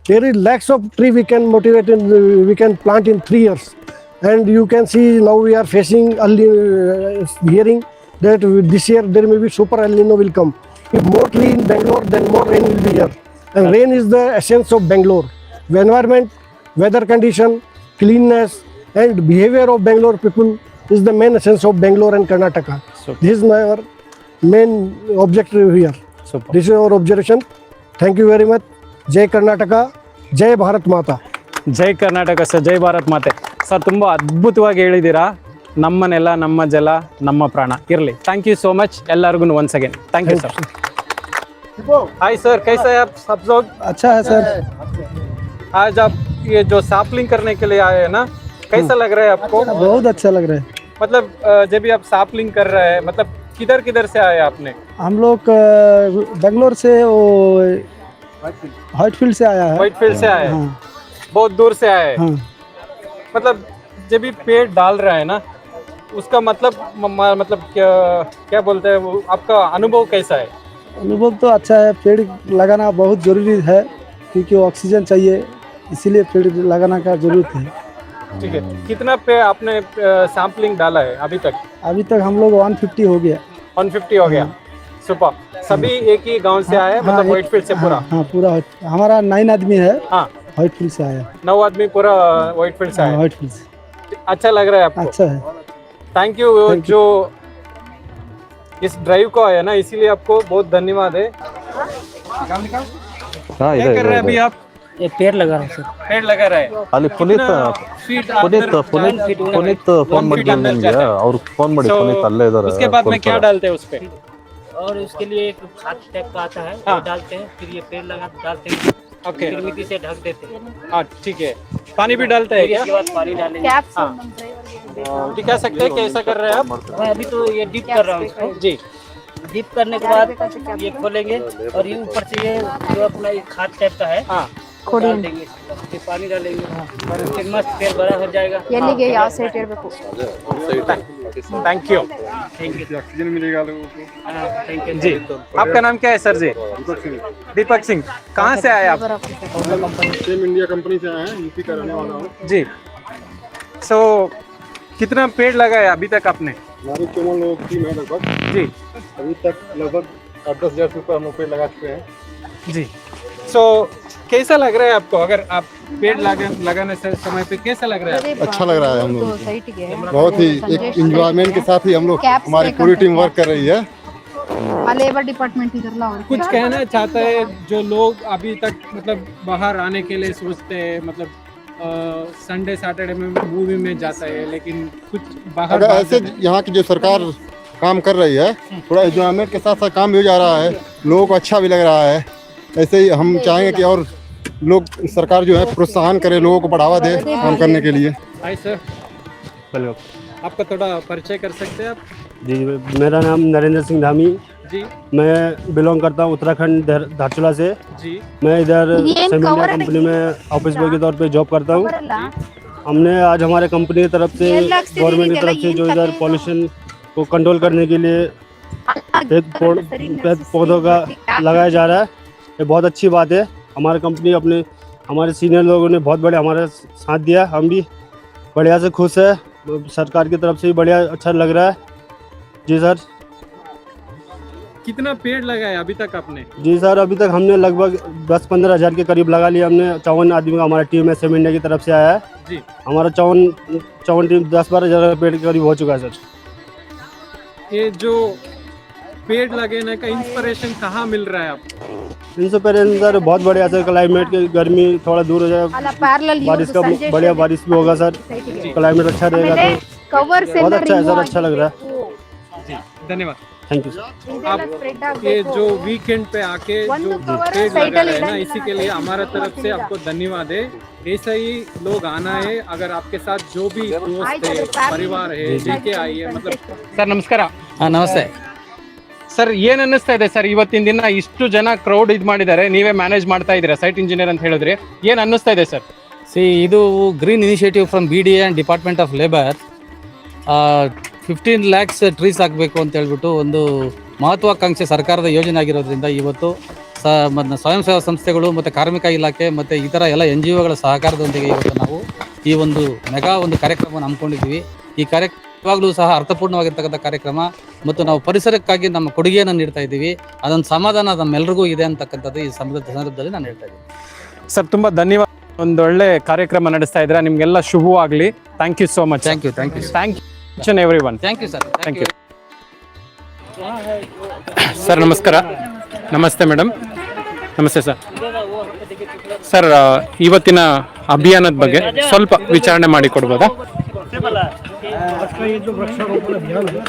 there is lakhs of tree we can motivate and we can plant in 3 years. And you can see now we are facing hearing that this year there may be super El Nino will come. If more tree in Bangalore, then more rain will be here. And rain is the essence of Bangalore. The environment, weather condition, cleanness and behavior of Bangalore people is the main essence of Bangalore and Karnataka. This is our main objective here. Super. This is our observation. Thank you very much. Jai Karnataka, Jai Bharat Mata. Jai Karnataka sir, ಜೈ ಭಾರತ್ ಮಾತೆ sir. ತುಂಬ ಅದ್ಭುತವಾಗಿ ಹೇಳಿದ್ದೀರಾ. ನಮ್ಮ ನೆಲ, ನಮ್ಮ ಜಲ, ನಮ್ಮ ಪ್ರಾಣ ಇರಲಿ. ಥ್ಯಾಂಕ್ ಯು ಸೋ ಮಚ್ ಎಲ್ಲರಿಗೂ once again. Thank you sir. Hi sir, कैसे हैं आप सब लोग? अच्छा है सर. आज आप ये जो सैपलिंग करने के लिए आए हैं ना, कैसा लग रहा है आपको? बहुत अच्छा लग रहा है. मतलब जब भी आप सैपलिंग कर रहे हैं, मतलब किधर किधर से आए आपने? हम लोग बेंगलोर से वो व्हाइटफील्ड से आया है. व्हाइटफील्ड से आए हैं. हाँ. बहुत दूर से आए हैं. हाँ. मतलब जब भी पेड़ डाल रहा है ना, उसका मतलब क्या क्या बोलते हैं वो, आपका अनुभव कैसा है? अनुभव तो अच्छा है. पेड़ लगाना बहुत ज़रूरी है क्योंकि ऑक्सीजन चाहिए, इसीलिए पेड़ लगाना का जरूरत है. ठीक है. कितना पे आपने सैम्पलिंग डाला है अभी तक? अभी तक हम लोग 150 हो गया. 150 हो गया. सुपर. सभी एक ही गांव से आए, मतलब व्हाइटफील्ड से पूरा? हाँ पूरा. हमारा 9 आदमी है. हाँ, व्हाइटफील्ड से आया. 9 आदमी पूरा व्हाइटफील्ड से आए. व्हाइटफील्ड से. अच्छा लग रहा है आपको? अच्छा है. Thank you. जो इस ड्राइव को आया ना, इसीलिए आपको बहुत धन्यवाद है. हाँ, क्या कर रहे हैं अभी आप? ये पेड़ लगा रहा हूँ सर. पेड़ लगा रहे हैं. ಅಲ್ಲಿ ಪುನೀತ್ फीट ಪುನೀತ್ ಫೋನ್ ಮಾಡಿದ್ರು ನಿಮಗೆ. ಅವ್ರು ಫೋನ್ ಮಾಡಿ, ಪುನೀತ್ ಅಲ್ಲೇ ಇದ್ದಾರೆ. उसके बाद में क्या डालते हैं उस पे? और उसके लिए एक खाद टाइप का आता है, हाँ. वो डालते हैं, फिर ये पेड़ लगा डालते हैं, ओके. फिर मिट्टी से ढक देते हैं. हाँ ठीक है. पानी भी डालते हैं फिर क्या? इसके बाद पानी डालेंगे. दिखा सकते हैं कैसा कर रहे हैं आप? मैं अभी तो ये डिप कर रहा हूँ इसको. जी. डिप करने के बाद ये खोलेंगे और ये ऊपर से ये जो अपना ये खाद टाइप का है हाँ, डाल देंगे. फिर पानी डालेंगे, फिर मस्त पेड़ बड़ा हो जाएगा. ಎಲ್ಲಿಗೆ ಯಾವ ಸೈಟ್ ಇರಬೇಕು? Thank you. Thank you. Oxygen मिलेगा लोगों को. थैंक यू जी. आपका नाम क्या है सर जी? दीपक सिंह. कहाँ से आए आप? सेम इंडिया कंपनी से आए हैं, यूपी का रहने वाला हूँ. जी. सो कितना पेड़ लगाया अभी तक आपने? हमारी 14 लोगों की टीम है लगभग. जी. अभी तक लगभग 8-10 हज़ार से ऊपर हम लोग पेड़ लगा चुके हैं. जी. सो कैसा लग रहा है आपको? अगर आप पेड़ लगाने से समय पे कैसा लग रहा है? अच्छा लग रहा है. हम लोग ಸೈಟ್ಗೆ बहुत ही एक इंजॉयमेंट के साथ ही हम लोग, Caps हमारी पे पूरी टीम वर्क कर रही है. ಆ ಲೇಬರ್ ಡಿಪಾರ್ಟ್ಮೆಂಟ್ ಇದ್ರಲ್ಲ ಅವ್ರು कुछ कहना चाहता है जो लोग अभी तक मतलब बाहर आने के लिए सोचते हैं, मतलब संडे सैटरडे में मूवी में जाता है, लेकिन कुछ बाहर अगर ऐसे यहाँ की जो सरकार काम कर रही है, थोड़ा इंजॉयमेंट के साथ साथ काम भी हो जा रहा है, लोगों को अच्छा भी लग रहा है. ऐसे ही हम चाहेंगे कि और लोग, सरकार जो है प्रोत्साहन करे, लोगों को बढ़ावा दे काम करने के लिए. हाय सर, आपका थोड़ा परिचय कर सकते हैं आप? जी, मेरा नाम नरेंद्र सिंह धामी. जी. मैं बिलोंग करता हूँ उत्तराखंड धारचूला से. जी. मैं इधर सेम इंडिया कंपनी में ऑफिस बॉय के तौर पे जॉब करता हूँ. हमने आज हमारे कंपनी की तरफ से, गवर्नमेंट की तरफ से जो इधर पॉल्यूशन को कंट्रोल करने के लिए पेड़ पौधों का लगाया जा रहा है. ये बहुत अच्छी बात है. हमारी कंपनी हमारे सीनियर लोगों ने बहुत बढ़िया हमारा साथ दिया. हम भी बढ़िया से खुश है. सरकार की तरफ से भी बढ़िया अच्छा लग रहा है. जी सर. कितना पेड़ लगाया अभी तक आपने? जी सर, अभी तक हमने लगभग 10-15 हज़ार के करीब लगा लिया. हमने 54 आदमी का हमारा टीम है, सेम इंडिया की तरफ से आया है. जी. हमारा 54 टीम 10-12 हज़ार पेड़ के करीब हो चुका है सर. ये जो पेड़ लगाने का इंस्पिरेशन कहाँ मिल रहा है आपको? इनसे पहले सर बहुत बढ़िया सर, क्लाइमेट की गर्मी थोड़ा दूर हो जाए, ಅಲ್ಲ ಪ್ಯಾರಲಲ್ बारिश का बढ़िया बारिश भी होगा सर, क्लाइमेट अच्छा रहेगा तो ಕವರ್ಸ್ बहुत अच्छा है सर. अच्छा लग रहा है. जी, धन्यवाद. Thank you sir. आप ये जो वीकेंड पे आके जो पेड़ लगा रहे हैं ना, इसी के लिए हमारा तरफ से आपको धन्यवाद है. ऐसा ही लोग आना है. अगर आपके साथ जो भी दोस्त है, परिवार है, लेके आइए. मतलब ಸರ್ ನಮಸ್ಕಾರ. नमस्ते. ಸರ್ ಏನ್ ಅನ್ನಿಸ್ತಾ ಇದೆ ಸರ್, ಇವತ್ತಿನ ದಿನ ಇಷ್ಟು ಜನ ಕ್ರೌಡ್ ಇದು ಮಾಡಿದ್ದಾರೆ, ನೀವೇ ಮ್ಯಾನೇಜ್ ಮಾಡ್ತಾ ಇದ್ದೀರಾ, ಸೈಟ್ ಇಂಜಿನಿಯರ್ ಅಂತ ಹೇಳಿದ್ರಿ, ಏನ್ ಅನ್ನಿಸ್ತಾ ಇದೆ ಸರ್? ಇದು green initiative from BDA and department of labour 15 lakhs trees ಹಾಕಬೇಕು ಅಂತ ಹೇಳ್ಬಿಟ್ಟು ಒಂದು ಮಹತ್ವಾಕಾಂಕ್ಷೆ ಸರ್ಕಾರದ ಯೋಜನೆ ಆಗಿರೋದ್ರಿಂದ ಇವತ್ತು ಸ್ವಯಂ ಸೇವಾ ಸಂಸ್ಥೆಗಳು ಮತ್ತು ಕಾರ್ಮಿಕ ಇಲಾಖೆ ಮತ್ತು ಇತರ ಎಲ್ಲ NGOಗಳ ಸಹಕಾರದೊಂದಿಗೆ ಇವತ್ತು ನಾವು ಈ ಒಂದು ಮೆಗಾ ಒಂದು ಕಾರ್ಯಕ್ರಮವನ್ನು ಹಮ್ಮಿಕೊಂಡಿದ್ದೀವಿ. ಈ ಕಾರ್ಯಕ್ರಮ ಇವಾಗಲೂ ಸಹ ಅರ್ಥಪೂರ್ಣವಾಗಿರ್ತಕ್ಕಂಥ ಕಾರ್ಯಕ್ರಮ ಮತ್ತು ನಾವು ಪರಿಸರಕ್ಕಾಗಿ ನಮ್ಮ ಕೊಡುಗೆಯನ್ನು ನೀಡ್ತಾ ಇದ್ದೀವಿ. ಅದೊಂದು ಸಮಾಧಾನ ನಮ್ಮೆಲ್ಲರಿಗೂ ಇದೆ ಅಂತಕ್ಕಂಥದ್ದು ಈ ಸಂದರ್ಭದಲ್ಲಿ ನಾನು ಹೇಳ್ತಾ ಇದ್ದೀನಿ. ಸರ್ ತುಂಬ ಧನ್ಯವಾದ. ಒಂದು ಒಳ್ಳೆ ಕಾರ್ಯಕ್ರಮ ನಡೆಸ್ತಾ ಇದ್ದೀರಾ. ನಿಮಗೆಲ್ಲ ಶುಭವಾಗಲಿ. Thank you so much. Thank you. Thank you. Each and every one. Thank you sir. Thank you sir. ನಮಸ್ಕಾರ. ನಮಸ್ತೆ ಮೇಡಮ್. ನಮಸ್ತೆ ಸರ್. ಸರ್, ಇವತ್ತಿನ ಅಭಿಯಾನದ ಬಗ್ಗೆ ಸ್ವಲ್ಪ ವಿಚಾರಣೆ ಮಾಡಿ ಕೊಡ್ಬೋದಾ? आज का ये जो वृक्षारोपण अभियान है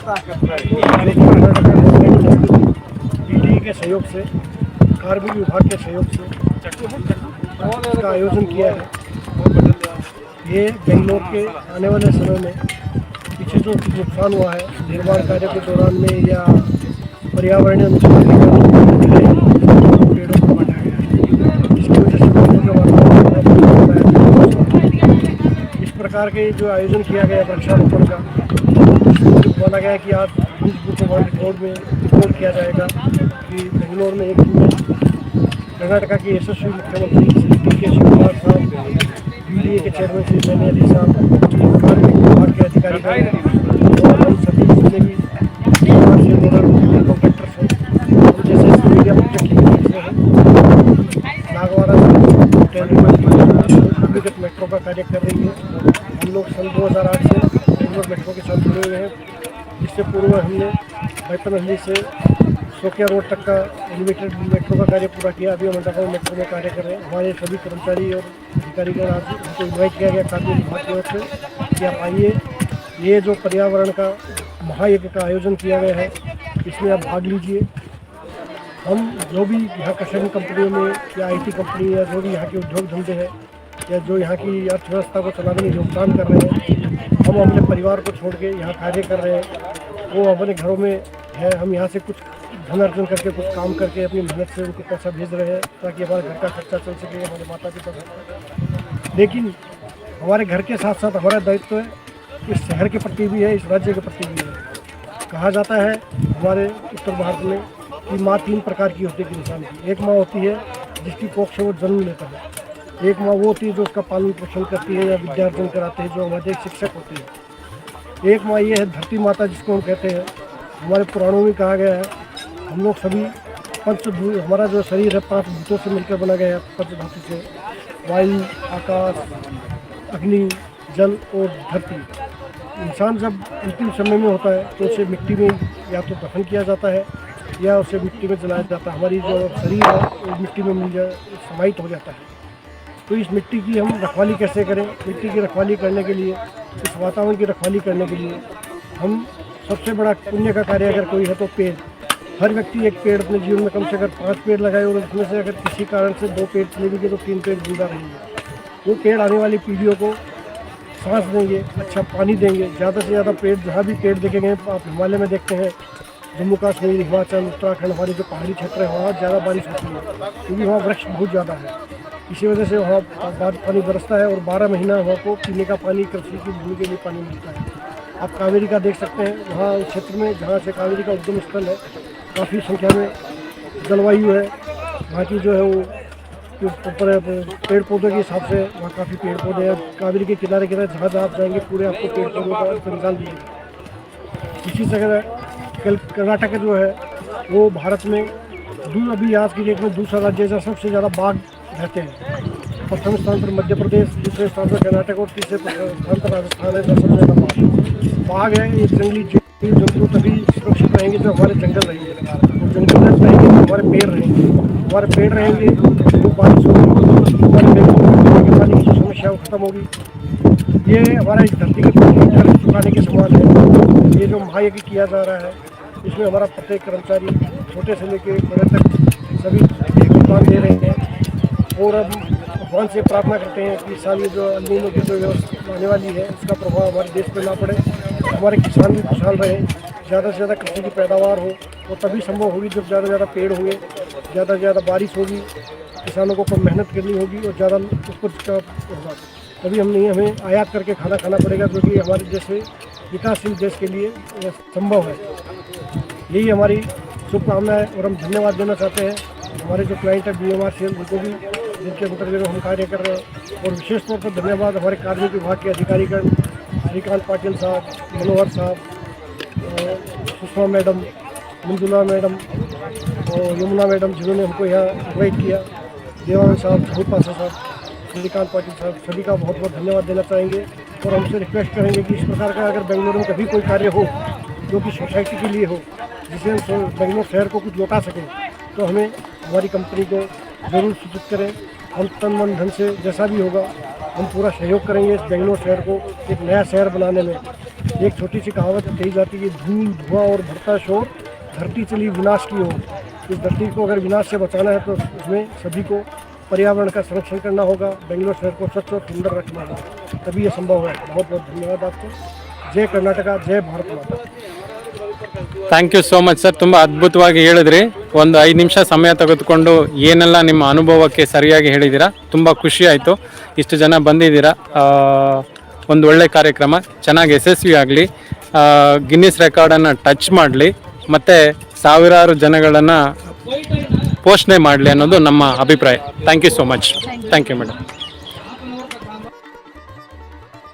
BDA के सहयोग से, कार्मिक विभाग के सहयोग से इसका आयोजन किया है। ये बेंगलोर के आने वाले समय में पीछे जो नुकसान हुआ है निर्माण कार्य के दौरान में या पर्यावरणीय नुकसान के कारण पेड़ों को काटा गया है, इसकी वजह से लोगों के वातावरण इस प्रकार के जो आयोजन किया गया वृक्षारोपण का, बोला गया कि आज रोड में रिपोर्ट किया जाएगा कि बेंगलोर में एक दिन कर्नाटका के यशस्वी मुख्यमंत्री श्री DK शिवकुमार साहब, BDA के चेयरमैन श्री नैनी अली साहब, कार्मिक विभाग के अधिकारी और हम सभी जितने भी कॉन्ट्रैक्टर्स हैं, हम जैसे मीडिया से हैं, नागवाड़ा भूमिगत मेट्रो का कार्य कर रही है। हम लोग सन 2008 से बेंगलोर मेट्रो के साथ जुड़े हुए हैं। इससे पूर्व हमने बैतनहल्ली से सोकिया रोड तक का एलिवेटेड मेट्रो का कार्य पूरा किया। अभी हम अंडरग्राउंड मेट्रो में कार्य कर रहे हैं। हमारे सभी कर्मचारी और अधिकारीगण आज हमको इन्वाइट किया गया कार्मिक विभाग की ओर से कि आप आइए, ये जो पर्यावरण का महायज्ञ का आयोजन किया गया है इसमें आप भाग लीजिए। हम जो भी यहाँ कंस्ट्रक्शन कंपनियों में या IT कंपनी या जो भी यहाँ के उद्योग धंधे हैं या जो यहाँ की अर्थव्यवस्था को चलाने में योगदान कर रहे हैं, हम अपने परिवार को छोड़ के यहाँ कार्य कर रहे हैं। वो अपने घरों में है, हम यहाँ से कुछ धन अर्जन करके कुछ काम करके अपनी मेहनत से उनको पैसा भेज रहे हैं ताकि हमारे घर का खर्चा चल सके, हमारे माता पिता। लेकिन हमारे घर के साथ साथ हमारा दायित्व है इस शहर के प्रति भी है, इस राज्य के प्रति भी है। कहा जाता है हमारे उत्तर भारत में कि माँ 3 प्रकार की होती है इंसान की। एक माँ होती है जिसकी कोख से वो जन्म लेता है, एक माँ वो होती है जो उसका पालन पोषण करती है या विद्यार्जन कराते हैं, जो हमारे एक शिक्षक होते हैं। एक माँ ये है धरती माता जिसको हम कहते हैं। हमारे पुराणों में कहा गया है हम लोग सभी पंचभूत, हमारा जो शरीर है 5 भूतों से मिलकर बना गया है, पंचधातु से, वायु, आकाश, अग्नि, जल और धरती। इंसान जब अंतिम समय में होता है तो उसे मिट्टी में या तो दफन किया जाता है या उसे मिट्टी में जलाया जाता है। हमारी जो शरीर है वो मिट्टी में समाहित हो जाता है। तो इस मिट्टी की हम रखवाली कैसे करें? मिट्टी की रखवाली करने के लिए, इस वातावरण की रखवाली करने के लिए हम सबसे बड़ा पुण्य का कार्य अगर कोई है तो पेड़। हर व्यक्ति एक पेड़ अपने जीवन में कम से कम 5 पेड़ लगाए और उसमें से अगर किसी कारण से 2 पेड़ चले भी गए तो 3 पेड़ जिंदा रहेंगे। वो पेड़ आने वाली पीढ़ियों को सांस देंगे, अच्छा पानी देंगे। ज़्यादा से ज़्यादा पेड़, जहाँ भी पेड़ देखेंगे आप हिमालय में देखते हैं, जम्मू कश्मीर, हिमाचल, उत्तराखंड, हमारे जो पहाड़ी क्षेत्र है वहाँ ज़्यादा बारिश होती है क्योंकि वहाँ वृक्ष बहुत ज़्यादा है। इसी वजह से वहाँ पानी बरसता है और 12 महीना वहाँ को पीने का पानी, कृषि की भूमि के लिए पानी मिलता है। आप कावेरी का देख सकते हैं, वहाँ उस क्षेत्र में जहाँ से कावेरी का उद्गम स्थल है, काफ़ी संख्या में जलवायु है वहाँ की, जो है वो ऊपर पेड़ पौधों के हिसाब से वहाँ काफ़ी पेड़ पौधे हैं। कावेरी के किनारे किनारे जहाँ जहाँ आप जाएंगे पूरे आपको पेड़ पौधों का जंगल मिलेगा। इसी तरह कर्नाटक जो है वो भारत में अभी आज की डेट में दूसरा राज्य है सबसे ज़्यादा बाघ रहते हैं। प्रथम स्थान पर मध्य प्रदेश, दूसरे स्थान पर कर्नाटक और तीसरे स्थान पर राजस्थान है। सबसे ज़्यादा बाघ है। एक जंगली जीव जंतु तभी सुरक्षित रहेंगे जो हमारे जंगल रहेंगे, और जंगल रहेंगे तो हमारे पेड़ रहेंगे। हमारे पेड़ रहेंगे तो बारिश होगी, हमारे पानी की जो समस्या वो खत्म होगी। ये हमारा इस धरती के कर्ज चुकाने के समान है। ये जो महायज्ञ किया जा रहा है इसमें हमारा प्रत्येक कर्मचारी छोटे से लेकर बड़े तक सभी योगदान दे रहे हैं। और अब भगवान से प्रार्थना करते हैं कि इस साल ये जो अल नीनो की जो व्यवस्था आने वाली है उसका प्रभाव हमारे देश पर ना पड़े, हमारे किसान भी खुशहाल रहें, ज़्यादा से ज़्यादा कृषि की पैदावार हो। वो तभी संभव होगी जब ज़्यादा से ज़्यादा पेड़ होंगे, ज़्यादा से ज़्यादा बारिश होगी, किसानों को कम मेहनत करनी होगी और ज़्यादा उपज का होगा। तभी हमें आयात करके खाना खाना पड़ेगा, जो कि हमारे जैसे विकासशील देश के लिए संभव है। यही हमारी शुभकामनाएं और हम धन्यवाद देना चाहते हैं हमारे जो क्लाइंट है BMRCL उनको भी, जिनके अंतर्गत हम कार्य कर रहे हैं। और विशेष तौर पर धन्यवाद हमारे कार्मिक विभाग के अधिकारीगण श्रीकांत पाटिल साहब, मनोहर साहब, सुषमा मैडम, मंजुला मैडम और यमुना मैडम जिन्होंने हमको यहाँ इन्वाइट किया, देवानंद साहब, धूप पासा साहब, श्रीकांत पाटिल साहब, सभी का बहुत बहुत धन्यवाद देना चाहेंगे। और हमसे रिक्वेस्ट करेंगे कि इस प्रकार का अगर बेंगलुरु में कभी कोई कार्य हो जो कि सोसाइटी के लिए हो, जिससे हम बेंगलुरु शहर को कुछ लौटा सकें, तो हमें हमारी कंपनी को ज़रूर सूचित करें। हम तन मन धन से जैसा भी होगा हम पूरा सहयोग करेंगे इस बेंगलुरु शहर को एक नया शहर बनाने में। एक छोटी सी कहावत कही जाती है, धूल धुआं और भरता शोर, धरती चली विनाश की ओर। इस धरती को अगर विनाश से बचाना है तो उसमें सभी को पर्यावरण का संरक्षण करना होगा, बेंगलुरु शहर को स्वच्छ और सुंदर रखना होगा, तभी ये संभव है। बहुत बहुत धन्यवाद आपको। जय कर्नाटका, जय Bharat Mata. Thank you so much sir, ತುಂಬ ಅದ್ಭುತವಾಗಿ ಹೇಳಿದ್ರಿ. ಒಂದು 5 ನಿಮಿಷ ಸಮಯ ತೆಗೆದುಕೊಂಡು ಏನೆಲ್ಲ ನಿಮ್ಮ ಅನುಭವಕ್ಕೆ ಸರಿಯಾಗಿ ಹೇಳಿದ್ದೀರಾ. ತುಂಬ ಖುಷಿ ಆಯಿತು. ಇಷ್ಟು ಜನ ಬಂದಿದ್ದೀರಾ. ಒಂದು ಒಳ್ಳೆ ಕಾರ್ಯಕ್ರಮ ಚೆನ್ನಾಗಿ ಯಶಸ್ವಿ ಆಗಲಿ, ಗಿನ್ನಿಸ್ ರೆಕಾರ್ಡನ್ನು ಟಚ್ ಮಾಡಲಿ, ಮತ್ತು ಸಾವಿರಾರು ಜನಗಳನ್ನು ಪೋಷಣೆ ಮಾಡಲಿ ಅನ್ನೋದು ನಮ್ಮ ಅಭಿಪ್ರಾಯ. Thank you so much. Thank you madam.